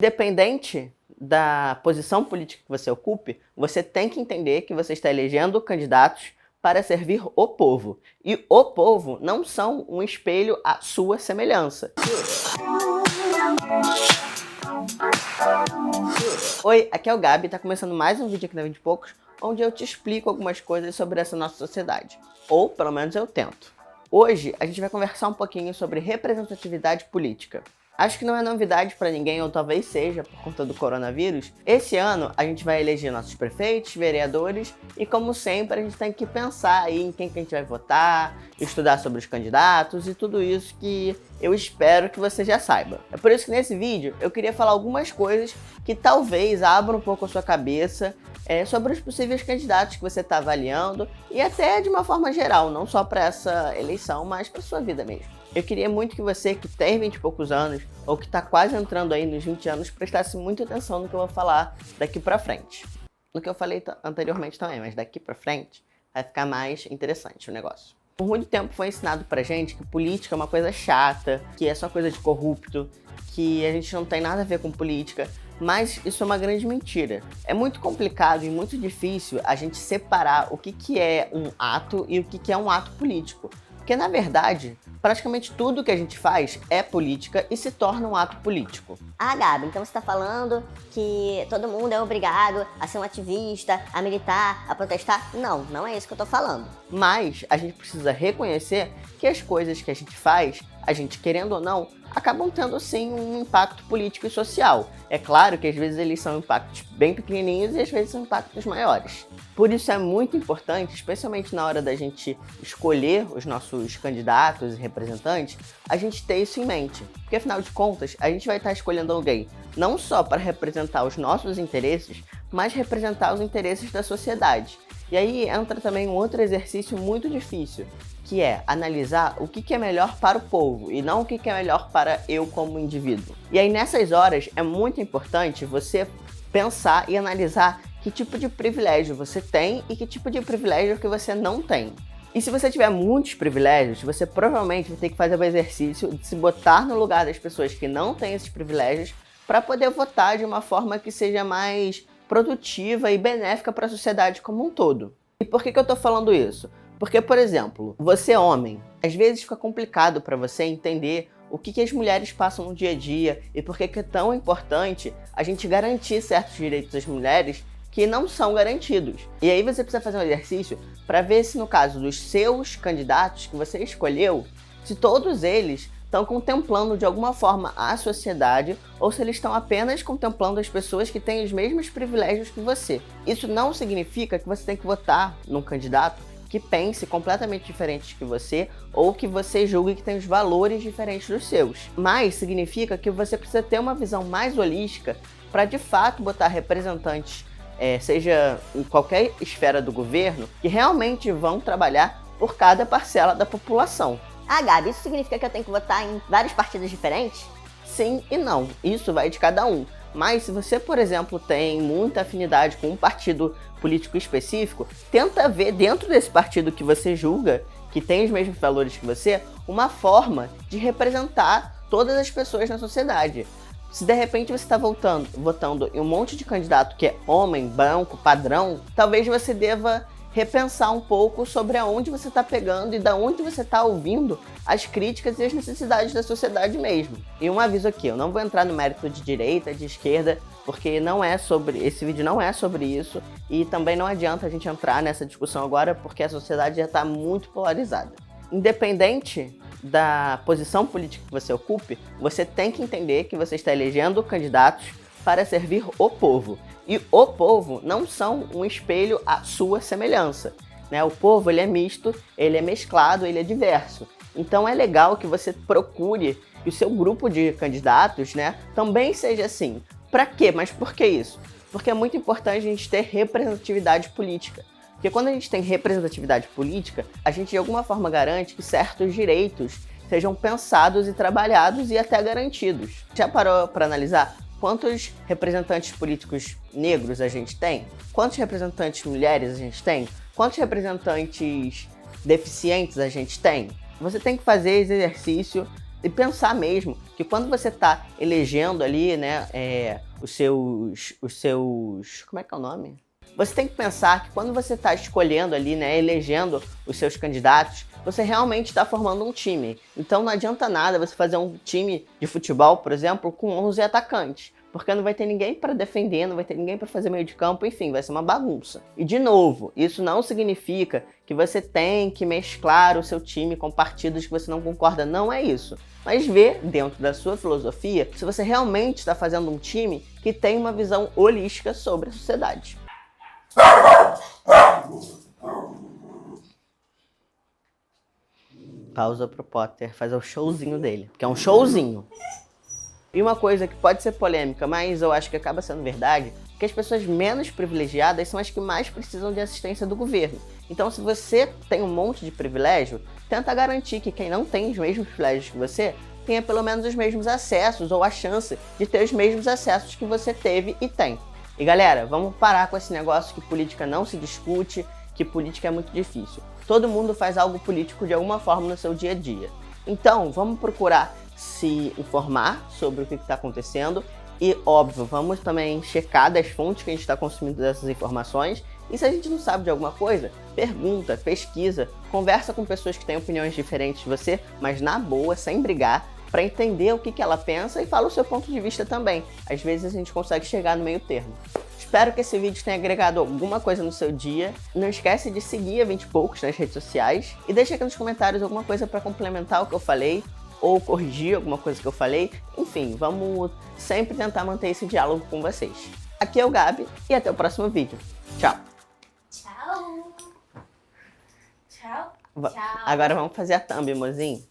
Independente da posição política que você ocupe, você tem que entender que você está elegendo candidatos para servir o povo. E o povo não são um espelho à sua semelhança. Oi, aqui é o Gabi, tá começando mais um vídeo aqui na 20 e Poucos, onde eu te explico algumas coisas sobre essa nossa sociedade. Ou, pelo menos, eu tento. Hoje, a gente vai conversar um pouquinho sobre representatividade política. Acho que não é novidade para ninguém, ou talvez seja por conta do coronavírus. Esse ano a gente vai eleger nossos prefeitos, vereadores e, como sempre, a gente tem que pensar aí em quem que a gente vai votar, estudar sobre os candidatos e tudo isso que eu espero que você já saiba. É por isso que nesse vídeo eu queria falar algumas coisas que talvez abram um pouco a sua cabeça sobre os possíveis candidatos que você está avaliando e até de uma forma geral, não só para essa eleição, mas para sua vida mesmo. Eu queria muito que você que tem 20 e poucos anos, ou que está quase entrando aí nos 20 anos, prestasse muita atenção no que eu vou falar daqui pra frente. No que eu falei anteriormente também, mas daqui pra frente vai ficar mais interessante o negócio. Por muito tempo foi ensinado pra gente que política é uma coisa chata, que é só coisa de corrupto, que a gente não tem nada a ver com política, mas isso é uma grande mentira. É muito complicado e muito difícil a gente separar o que é um ato e o que é um ato político. Porque, na verdade, praticamente tudo que a gente faz é política e se torna um ato político. Ah, Gabi, então você está falando que todo mundo é obrigado a ser um ativista, a militar, a protestar? Não, não é isso que eu tô falando. Mas a gente precisa reconhecer que as coisas que a gente faz, a gente querendo ou não, acabam tendo sim um impacto político e social. É claro que às vezes eles são impactos bem pequenininhos e às vezes são impactos maiores. Por isso é muito importante, especialmente na hora da gente escolher os nossos candidatos e representantes, a gente ter isso em mente. Porque afinal de contas, a gente vai estar escolhendo alguém não só para representar os nossos interesses, mas representar os interesses da sociedade. E aí entra também um outro exercício muito difícil, que é analisar o que é melhor para o povo e não o que é melhor para eu como indivíduo. E aí nessas horas é muito importante você pensar e analisar que tipo de privilégio você tem e que tipo de privilégio que você não tem. E se você tiver muitos privilégios, você provavelmente vai ter que fazer o exercício de se botar no lugar das pessoas que não têm esses privilégios para poder votar de uma forma que seja mais produtiva e benéfica para a sociedade como um todo. E por que eu tô falando isso? Porque, por exemplo, você homem, às vezes fica complicado para você entender o que as mulheres passam no dia a dia e por que é tão importante a gente garantir certos direitos às mulheres que não são garantidos. E aí você precisa fazer um exercício para ver se no caso dos seus candidatos que você escolheu, se todos eles estão contemplando de alguma forma a sociedade ou se eles estão apenas contemplando as pessoas que têm os mesmos privilégios que você. Isso não significa que você tem que votar num candidato que pense completamente diferente que você ou que você julgue que tem os valores diferentes dos seus. Mas significa que você precisa ter uma visão mais holística para de fato botar representantes, seja em qualquer esfera do governo, que realmente vão trabalhar por cada parcela da população. Ah, Gabi, isso significa que eu tenho que votar em vários partidos diferentes? Sim e não, isso vai de cada um. Mas se você, por exemplo, tem muita afinidade com um partido político específico, tenta ver dentro desse partido que você julga, que tem os mesmos valores que você, uma forma de representar todas as pessoas na sociedade. Se de repente você está votando em um monte de candidato que é homem, branco, padrão, talvez você deva repensar um pouco sobre aonde você está pegando e da onde você está ouvindo as críticas e as necessidades da sociedade mesmo. E um aviso aqui, eu não vou entrar no mérito de direita, de esquerda, porque esse vídeo não é sobre isso e também não adianta a gente entrar nessa discussão agora porque a sociedade já está muito polarizada. Independente da posição política que você ocupe, você tem que entender que você está elegendo candidatos para servir o povo. E o povo não são um espelho à sua semelhança, né? O povo ele é misto, ele é mesclado, ele é diverso. Então é legal que você procure que o seu grupo de candidatos, né, também seja assim. Para quê? Mas por que isso? Porque é muito importante a gente ter representatividade política. Porque quando a gente tem representatividade política, a gente de alguma forma garante que certos direitos sejam pensados e trabalhados e até garantidos. Já parou para analisar quantos representantes políticos negros a gente tem? Quantos representantes mulheres a gente tem? Quantos representantes deficientes a gente tem? Você tem que fazer esse exercício E pensar mesmo que quando você tá elegendo ali, né, os seus... Como é que é o nome? Você tem que pensar que quando você está escolhendo ali, né, elegendo os seus candidatos, você realmente está formando um time. Então não adianta nada você fazer um time de futebol, por exemplo, com 11 atacantes. Porque não vai ter ninguém para defender, não vai ter ninguém para fazer meio de campo, enfim, vai ser uma bagunça. E de novo, isso não significa que você tem que mesclar o seu time com partidos que você não concorda, não é isso. Mas ver, dentro da sua filosofia, se você realmente está fazendo um time que tem uma visão holística sobre a sociedade. Pausa pro Potter fazer o showzinho dele, que é um showzinho. E uma coisa que pode ser polêmica, mas eu acho que acaba sendo verdade, que as pessoas menos privilegiadas são as que mais precisam de assistência do governo. Então, se você tem um monte de privilégio, tenta garantir que quem não tem os mesmos privilégios que você tenha pelo menos os mesmos acessos ou a chance de ter os mesmos acessos que você teve e tem. E galera, vamos parar com esse negócio que política não se discute, que política é muito difícil. Todo mundo faz algo político de alguma forma no seu dia a dia. Então, vamos procurar se informar sobre o que está acontecendo e, óbvio, vamos também checar das fontes que a gente está consumindo dessas informações. E se a gente não sabe de alguma coisa, pergunta, pesquisa, conversa com pessoas que têm opiniões diferentes de você, mas na boa, sem brigar, para entender o que ela pensa e fala o seu ponto de vista também. Às vezes a gente consegue chegar no meio termo. Espero que esse vídeo tenha agregado alguma coisa no seu dia. Não esquece de seguir a 20 e poucos nas redes sociais e deixa aqui nos comentários alguma coisa para complementar o que eu falei ou corrigir alguma coisa que eu falei. Enfim, vamos sempre tentar manter esse diálogo com vocês. Aqui é o Gabi e até o próximo vídeo. Tchau! Tchau! Tchau! Agora vamos fazer a thumb, mozinho.